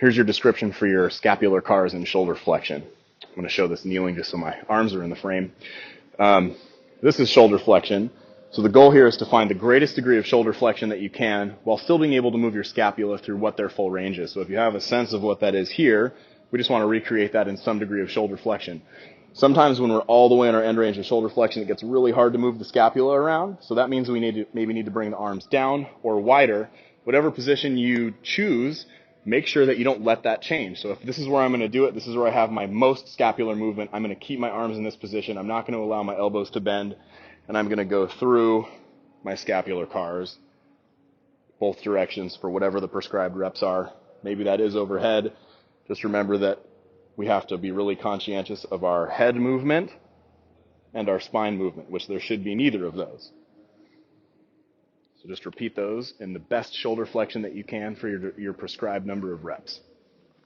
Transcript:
Here's your description for your scapular cars and shoulder flexion. I'm going to show this kneeling just so my arms are in the frame. This is shoulder flexion. So the goal here is to find the greatest degree of shoulder flexion that you can while still being able to move your scapula through what their full range is. So if you have a sense of what that is here, we just want to recreate that in some degree of shoulder flexion. Sometimes when we're all the way in our end range of shoulder flexion, it gets really hard to move the scapula around. So that means we maybe need to bring the arms down or wider. Whatever position you choose, make sure that you don't let that change. So if this is where I'm going to do it, this is where I have my most scapular movement, I'm going to keep my arms in this position. I'm not going to allow my elbows to bend. And I'm going to go through my scapular cars, both directions for whatever the prescribed reps are. Maybe that is overhead. Just remember that we have to be really conscientious of our head movement and our spine movement, which there should be neither of those. So just repeat those in the best shoulder flexion that you can for your prescribed number of reps.